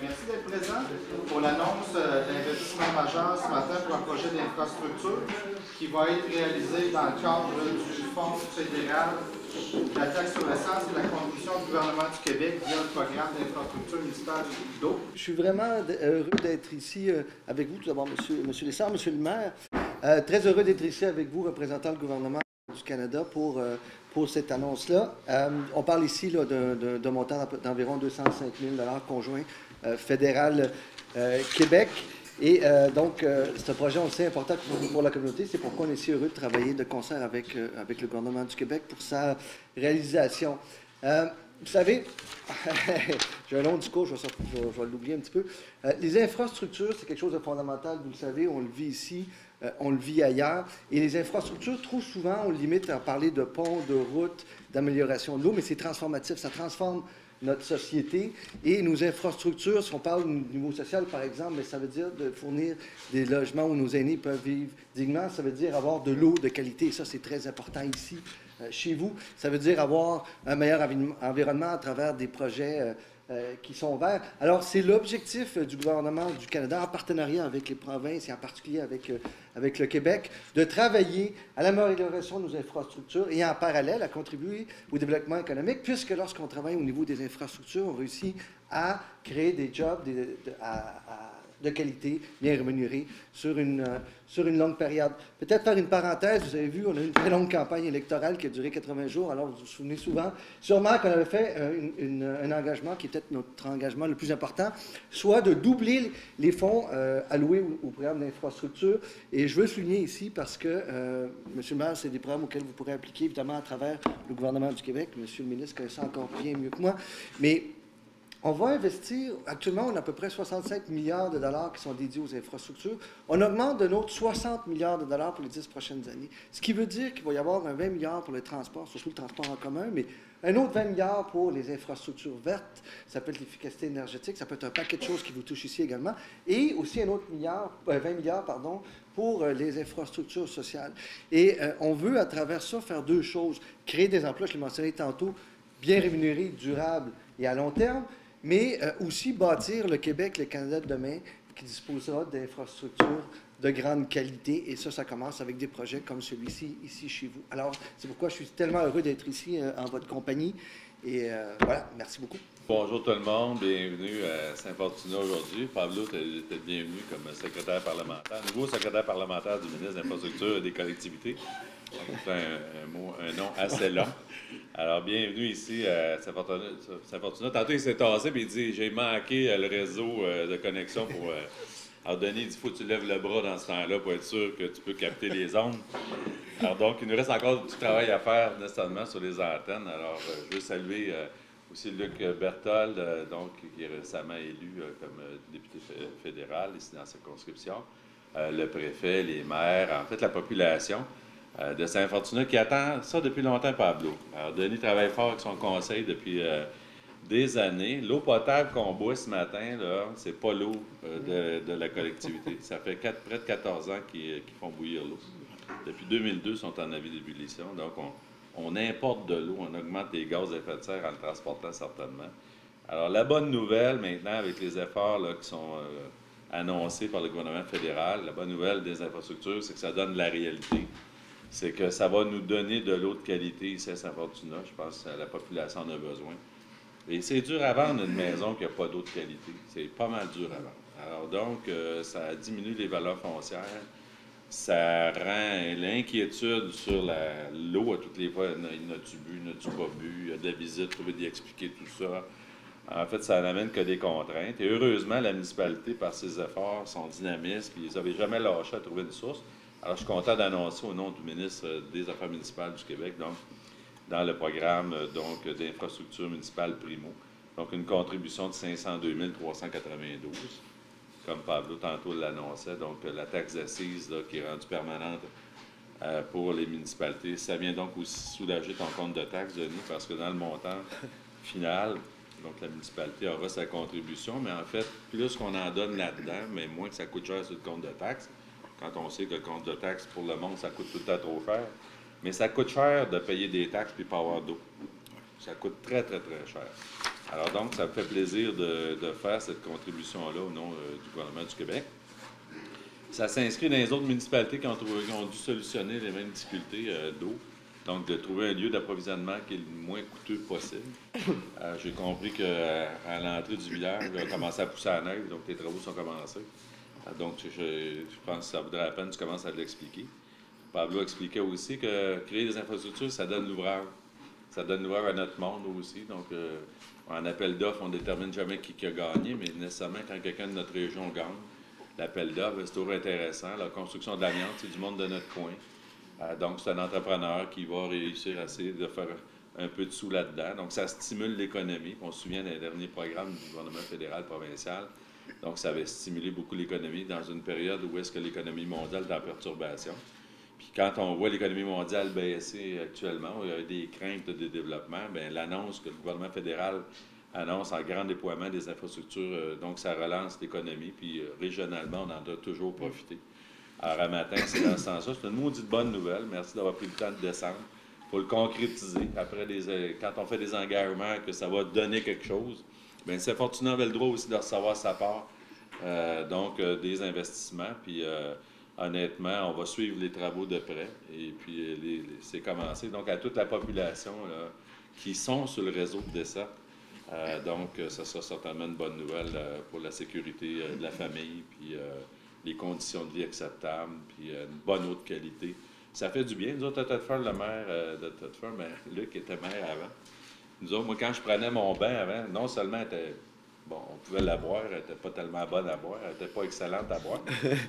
merci d'être présent pour l'annonce d'investissement majeur ce matin pour un projet d'infrastructure qui va être réalisé dans le cadre du Fonds fédéral de la taxe sur l'essence et la contribution du gouvernement du Québec via le programme d'infrastructure municipale d'eau. Je suis vraiment heureux d'être ici avec vous, tout d'abord, monsieur Lessard, monsieur le maire. Très heureux d'être ici avec vous, représentant le gouvernement du Canada pour cette annonce-là. On parle ici d'un montant d'environ 205 000 $ conjoint fédéral-Québec. Et donc, c'est un projet, on le sait, important pour la communauté. C'est pourquoi on est si heureux de travailler de concert avec le gouvernement du Québec pour sa réalisation. Vous savez, j'ai un long discours, je vais l'oublier un petit peu. Les infrastructures, c'est quelque chose de fondamental, vous le savez, on le vit ici, on le vit ailleurs. Et les infrastructures, trop souvent, on limite à parler de ponts, de routes, d'amélioration de l'eau, mais c'est transformatif, ça transforme notre société et nos infrastructures. Si on parle du niveau social, par exemple, mais ça veut dire de fournir des logements où nos aînés peuvent vivre dignement. Ça veut dire avoir de l'eau de qualité. Et ça, c'est très important ici, chez vous. Ça veut dire avoir un meilleur environnement à travers des projets qui sont verts. Alors, c'est l'objectif du gouvernement du Canada, en partenariat avec les provinces et en particulier avec le Québec, de travailler à l'amélioration de nos infrastructures et en parallèle à contribuer au développement économique, puisque lorsqu'on travaille au niveau des infrastructures, on réussit à créer des jobs de qualité, bien rémunérés, sur une longue période. Peut-être faire une parenthèse, vous avez vu, on a eu une très longue campagne électorale qui a duré 80 jours, alors vous vous souvenez sûrement qu'on avait fait un engagement qui était notre engagement le plus important, soit de doubler les fonds alloués au programme d'infrastructure. Et je veux souligner ici parce que, Monsieur le maire, c'est des programmes auxquels vous pourrez appliquer, évidemment, à travers le gouvernement du Québec. Monsieur le ministre connaît ça encore bien mieux que moi. Mais on va investir, actuellement, on a à peu près 65 milliards de dollars qui sont dédiés aux infrastructures. On augmente de notre 60 milliards de dollars pour les 10 prochaines années. Ce qui veut dire qu'il va y avoir un 20 milliards pour le transport, surtout le transport en commun, mais un autre 20 milliards pour les infrastructures vertes. Ça peut être l'efficacité énergétique, ça peut être un paquet de choses qui vous touchent ici également. Et aussi un autre 20 milliards, pour les infrastructures sociales. Et on veut, à travers ça, faire deux choses. Créer des emplois, je l'ai mentionné tantôt, bien rémunérés, durables et à long terme, mais aussi bâtir le Québec, le Canada de demain, qui disposera d'infrastructures de grande qualité. Et ça commence avec des projets comme celui-ci, ici chez vous. Alors, c'est pourquoi je suis tellement heureux d'être ici en votre compagnie. Et voilà, merci beaucoup. Bonjour tout le monde, bienvenue à Saint-Fortunat aujourd'hui. Pablo, tu es bienvenu comme secrétaire parlementaire, nouveau secrétaire parlementaire du ministre de l'Infrastructure et des collectivités. C'est un nom assez long. Alors, bienvenue ici à Saint-Fortunat. Tantôt, il s'est tassé et il dit « J'ai manqué le réseau de connexion pour... Alors, Denis, il dit « Faut que tu lèves le bras dans ce temps-là pour être sûr que tu peux capter les ondes. » Alors, donc, il nous reste encore du travail à faire, nécessairement, sur les antennes. Alors, je veux saluer aussi Luc Berthold, qui est récemment élu comme député fédéral ici dans la circonscription, le préfet, les maires, en fait, la population de Saint-Fortunat qui attend ça depuis longtemps, Pablo. Alors, Denis travaille fort avec son conseil depuis des années. L'eau potable qu'on boit ce matin, c'est pas l'eau de la collectivité. Ça fait près de 14 ans qu'ils font bouillir l'eau. Depuis 2002, ils sont en avis d'ébullition. Donc, on importe de l'eau, on augmente les gaz à effet de serre en le transportant certainement. Alors, la bonne nouvelle maintenant, avec les efforts qui sont annoncés par le gouvernement fédéral, la bonne nouvelle des infrastructures, c'est que ça donne la réalité. C'est que ça va nous donner de l'eau de qualité ici à Saint-Fortunat. Je pense que la population en a besoin. Et c'est dur à vendre une maison qui n'a pas d'eau de qualité. C'est pas mal dur à vendre. Alors donc, ça diminue les valeurs foncières. Ça rend l'inquiétude sur l'eau à toutes les fois. N'as-tu bu, n'as-tu pas bu? Il y a des visites, trouver d'y expliquer tout ça. En fait, ça n'amène que des contraintes. Et heureusement, la municipalité, par ses efforts, son dynamisme, ils n'avaient jamais lâché à trouver une source. Alors, je suis content d'annoncer au nom du ministre des Affaires municipales du Québec, donc, dans le programme d'infrastructure municipale Primo, donc une contribution de 502 392, comme Pablo tantôt l'annonçait, donc la taxe d'assises qui est rendue permanente pour les municipalités. Ça vient donc aussi soulager ton compte de taxes, Denis, parce que dans le montant final, donc la municipalité aura sa contribution, mais en fait, plus qu'on en donne là-dedans, mais moins que ça coûte cher sur le compte de taxes. Quand on sait que le compte de taxes, pour le monde, ça coûte tout le temps trop cher. Mais ça coûte cher de payer des taxes puis pas avoir d'eau. Ça coûte très, très, très cher. Alors donc, ça me fait plaisir de faire cette contribution-là au nom du gouvernement du Québec. Ça s'inscrit dans les autres municipalités qui ont dû solutionner les mêmes difficultés d'eau. Donc, de trouver un lieu d'approvisionnement qui est le moins coûteux possible. J'ai compris qu'à l'entrée du village, il a commencé à pousser à la neige, donc les travaux sont commencés. Donc, je pense que ça vaudrait la peine que tu commences à l'expliquer. Pablo expliquait aussi que créer des infrastructures, ça donne l'ouvrage. Ça donne l'ouvrage à notre monde aussi. Donc, en appel d'offres, on ne détermine jamais qui a gagné, mais nécessairement, quand quelqu'un de notre région gagne, l'appel d'offres, c'est toujours intéressant. La construction de l'Alliance, c'est du monde de notre coin. Donc, c'est un entrepreneur qui va réussir à essayer de faire un peu de sous là-dedans. Donc, ça stimule l'économie. On se souvient des derniers programmes du gouvernement fédéral, provincial. Donc, ça avait stimulé beaucoup l'économie dans une période où est-ce que l'économie mondiale est en perturbation. Puis quand on voit l'économie mondiale baisser actuellement, où il y a des craintes de développement, bien, l'annonce que le gouvernement fédéral annonce en grand déploiement des infrastructures, donc ça relance l'économie, puis régionalement, on en doit toujours profiter. Alors, à matin, c'est dans ce sens-là. C'est une maudite bonne nouvelle. Merci d'avoir pris le temps de descendre. Il faut le concrétiser. Après, quand on fait des engagements, que ça va donner quelque chose, bien, Saint-Fortunat avait le droit aussi de recevoir sa part, des investissements. Puis, honnêtement, on va suivre les travaux de près. Et puis, c'est commencé. Donc, à toute la population là, qui sont sur le réseau de dessert. Donc, ça sera certainement une bonne nouvelle pour la sécurité de la famille, puis les conditions de vie acceptables, puis une bonne eau de qualité. Ça fait du bien. Nous autres, à Thetford, le maire de Thetford, mais Luc était maire avant. Nous autres, moi, quand je prenais mon bain avant, non seulement bon, on pouvait la boire, elle n'était pas tellement bonne à boire, elle n'était pas excellente à boire.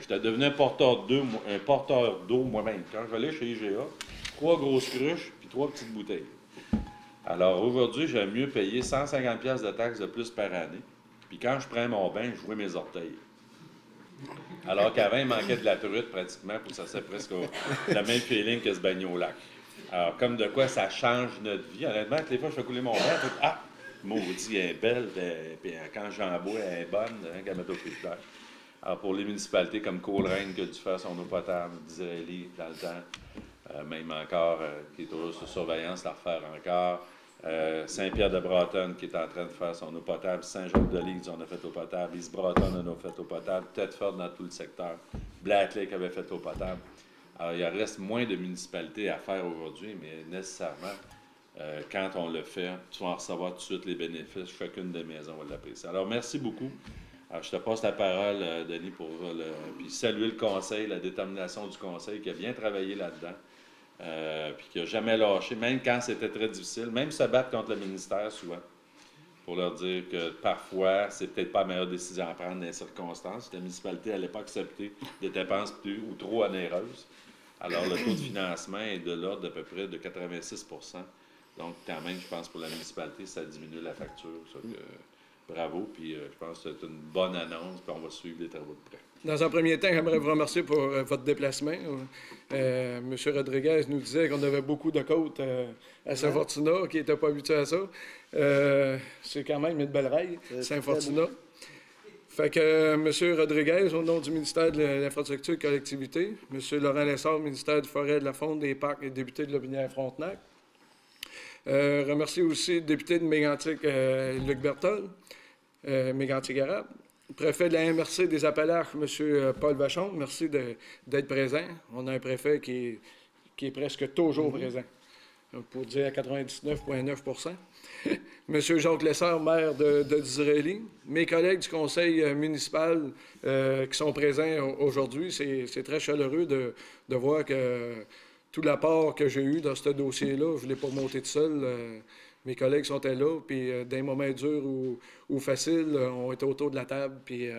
J'étais devenu un porteur d'eau moi-même. Quand je vais aller chez IGA, 3 grosses cruches, puis 3 petites bouteilles. Alors aujourd'hui, j'aime mieux payer 150$ de taxes de plus par année. Puis quand je prends mon bain, je vois mes orteils. Alors qu'avant, il manquait de la truite pratiquement, puis ça c'est presque le même feeling que se baigner au lac. Alors, comme de quoi ça change notre vie. Honnêtement, les fois, je fais couler mon bain, je fais « Ah! Maudit, elle est belle, puis quand j'en bois, elle est bonne, hein, qu'elle met au filtre. » Alors, pour les municipalités comme Coleraine, qui a dû faire son eau potable, d'Israélie dans le temps, même encore, qui est toujours sur surveillance, la refaire encore. Saint-Pierre-de-Bratton qui est en train de faire son eau potable, Saint-Jacques-de-Lys, on a fait eau potable, East-Bratton, on a fait eau potable, Thetford dans tout le secteur, Black Lake avait fait eau potable. Alors, il reste moins de municipalités à faire aujourd'hui, mais nécessairement, quand on le fait, tu vas en recevoir tout de suite les bénéfices, chacune des maisons va l'apprécier. Alors, merci beaucoup. Alors, je te passe la parole, Denis, pour puis saluer le conseil, la détermination du conseil qui a bien travaillé là-dedans. Puis qui n'a jamais lâché, même quand c'était très difficile, même se battre contre le ministère souvent, pour leur dire que parfois, c'est peut-être pas la meilleure décision à prendre dans les circonstances. La municipalité n'allait pas accepter des dépenses plus ou trop onéreuses. Alors, le taux de financement est de l'ordre d'à peu près de 86 %. Donc, quand même, je pense, pour la municipalité, ça diminue la facture. Ça, bravo, puis je pense que c'est une bonne annonce, puis on va suivre les travaux de près. Dans un premier temps, j'aimerais vous remercier pour votre déplacement. M. Rodriguez nous disait qu'on avait beaucoup de côtes à Saint-Fortunat, qui n'était pas habitué à ça. C'est quand même une belle raille, Saint-Fortunat. Fait que M. Rodriguez, au nom du ministère de l'Infrastructure et de Collectivité, M. Laurent Lessard, ministère du Forêt, de la Faune, des Parcs et député de Lobinière-Frontenac. Remercier aussi le député de Mégantic, Luc Berthold, Mégantic-Arabe. Préfet de la MRC des Appalaches, M. Paul Vachon, merci d'être présent. On a un préfet qui est presque toujours présent, pour dire à 99,9 %. M. Jacques Lessard, maire de Disraeli. Mes collègues du conseil municipal qui sont présents aujourd'hui, c'est très chaleureux de voir que tout l'apport que j'ai eu dans ce dossier-là, je ne l'ai pas monté tout seul. Mes collègues sont là, puis dans les moments durs ou faciles, on était autour de la table, puis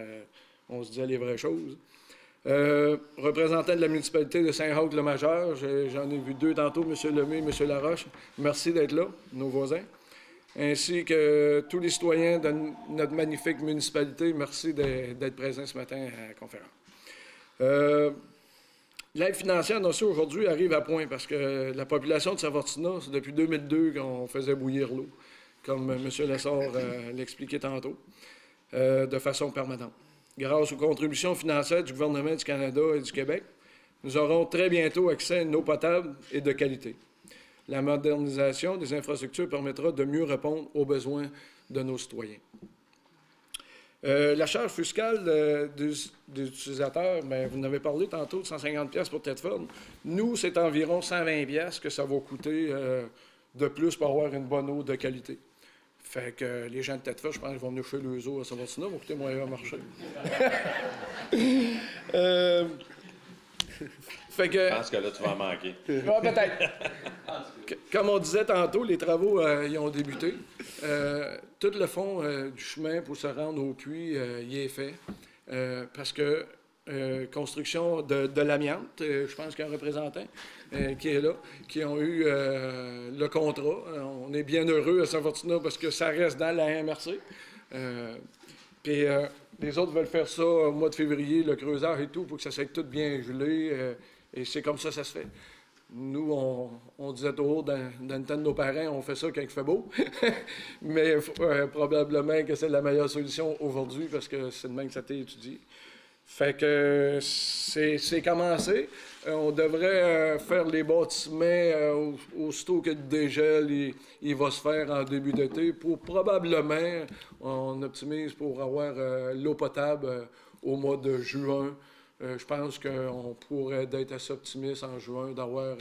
on se disait les vraies choses. Représentant de la municipalité de Saint-Roch-le-Majeur, j'en ai vu 2 tantôt, M. Lemay et M. Laroche. Merci d'être là, nos voisins. Ainsi que tous les citoyens de notre magnifique municipalité, merci d'être présents ce matin à la conférence. L'aide financière annoncée aujourd'hui arrive à point parce que la population de Saint-Fortunat, c'est depuis 2002 qu'on faisait bouillir l'eau, comme M. Lessard l'expliquait tantôt, de façon permanente. Grâce aux contributions financières du gouvernement du Canada et du Québec, nous aurons très bientôt accès à une eau potable et de qualité. La modernisation des infrastructures permettra de mieux répondre aux besoins de nos citoyens. La charge fiscale des utilisateurs, bien, vous en avez parlé tantôt, de 150$ pour Thetford. Nous, c'est environ 120$ que ça va coûter de plus pour avoir une bonne eau de qualité. Fait que les gens de Thetford, je pense qu'ils vont venir chez les eaux à Saint-Martinat, vont coûter moyen marché. Fait que, Je pense que là, tu vas en manquer. ouais, peut-être. Comme on disait tantôt, les travaux ils ont débuté. Tout le fond du chemin pour se rendre au puits, il est fait. Parce que construction de l'amiante, je pense qu'il y a un représentant qui est là, qui ont eu le contrat. On est bien heureux à Saint-Fortuna parce que ça reste dans la MRC. Puis les autres veulent faire ça au mois de février, le creusage et tout, pour que ça soit tout bien gelé. Et c'est comme ça se fait. Nous, on disait toujours dans le temps de nos parents, on fait ça quand il fait beau. Mais probablement que c'est la meilleure solution aujourd'hui parce que c'est de même que ça a été étudié. Fait que c'est commencé. On devrait faire les bâtiments aussitôt que le dégel il va se faire en début d'été pour probablement, on optimise pour avoir l'eau potable au mois de juin. Je pense qu'on pourrait être assez optimiste en juin d'avoir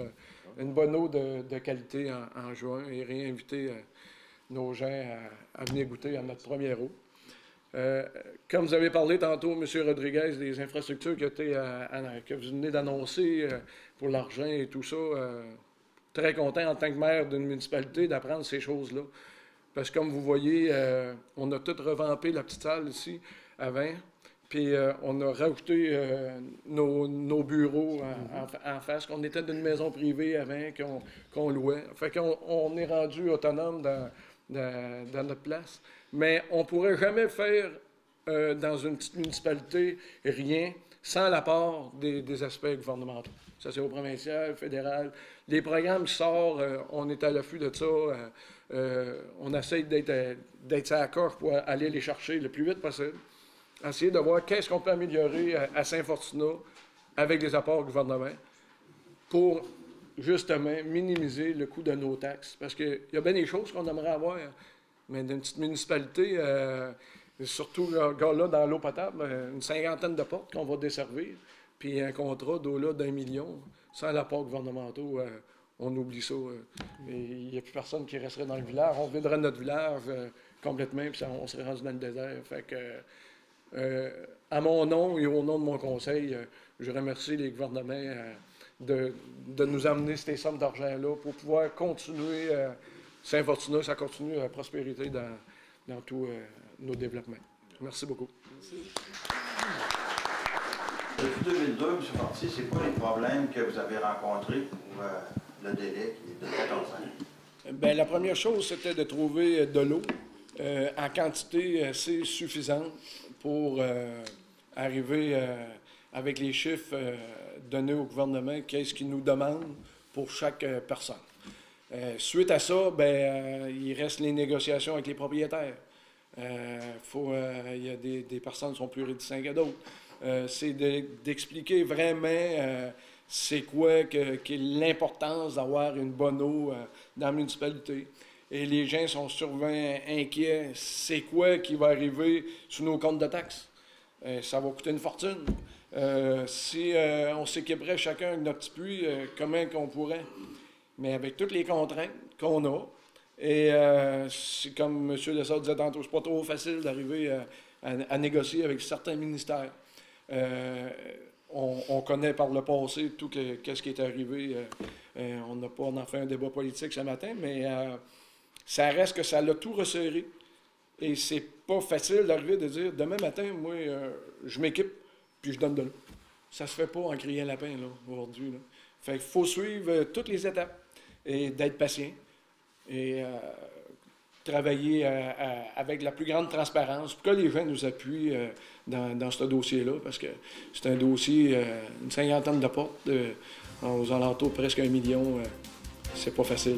une bonne eau de qualité en juin et réinviter nos gens à venir goûter à notre première eau. Comme vous avez parlé tantôt, M. Rodriguez, des infrastructures que vous venez d'annoncer pour l'argent et tout ça, très content en tant que maire d'une municipalité d'apprendre ces choses-là. Parce que comme vous voyez, on a tout revampé la petite salle ici avant, puis on a rajouté nos bureaux en face, qu'on était d'une maison privée avant, qu'on louait. Fait qu'on est rendu autonome dans notre place. Mais on ne pourrait jamais faire dans une petite municipalité rien sans l'apport des aspects gouvernementaux. Ça, c'est au provincial, fédéral. Les programmes qui sortent, on est à l'affût de ça. On essaie d'être à la coche pour aller les chercher le plus vite possible. Essayer de voir qu'est-ce qu'on peut améliorer à Saint-Fortuna avec les apports du gouvernement pour justement minimiser le coût de nos taxes. Parce qu'il y a bien des choses qu'on aimerait avoir. Mais dans une petite municipalité, surtout là, dans l'eau potable, une 50aine de portes qu'on va desservir, puis un contrat d'eau-là d'1 million, sans l'apport gouvernementaux, on oublie ça. Il n'y a plus personne qui resterait dans le village. On viderait notre village complètement, puis on serait rendu dans le désert. Fait que, à mon nom et au nom de mon conseil, je remercie les gouvernements de nous amener ces sommes d'argent-là pour pouvoir continuer Saint-Fortuna, ça continue la prospérité dans tous nos développements. Merci beaucoup. Merci. Depuis 2002, M. Fortier, c'est quoi les problèmes que vous avez rencontrés pour le délai qui est de 14 ans? Bien, la première chose, c'était de trouver de l'eau en quantité assez suffisante pour arriver avec les chiffres donnés au gouvernement, qu'est-ce qu'il nous demande pour chaque personne. Suite à ça, il reste les négociations avec les propriétaires. Il y a des personnes qui sont plus réticentes que d'autres. C'est d'expliquer vraiment c'est quoi l'importance d'avoir une bonne eau dans la municipalité. Et les gens sont souvent inquiets. C'est quoi qui va arriver sur nos comptes de taxes? Ça va coûter une fortune. Si on s'équiperait chacun avec notre petit puits, comment qu'on pourrait? Mais avec toutes les contraintes qu'on a, et c'est comme M. Lessard disait tantôt, c'est pas trop facile d'arriver à négocier avec certains ministères. On connaît par le passé tout qu'est-ce qui est arrivé. On n'a pas en fait un débat politique ce matin, mais ça reste que ça l'a tout resserré. Et c'est pas facile d'arriver de dire demain matin, moi, je m'équipe puis je donne de l'eau. Ça se fait pas en criant lapin là, aujourd'hui. Là. Fait qu'il faut suivre toutes les étapes et d'être patient et travailler avec la plus grande transparence pour que les gens nous appuient dans ce dossier-là, parce que c'est un dossier, une 50aine de portes, aux alentours de presque 1 million, c'est pas facile.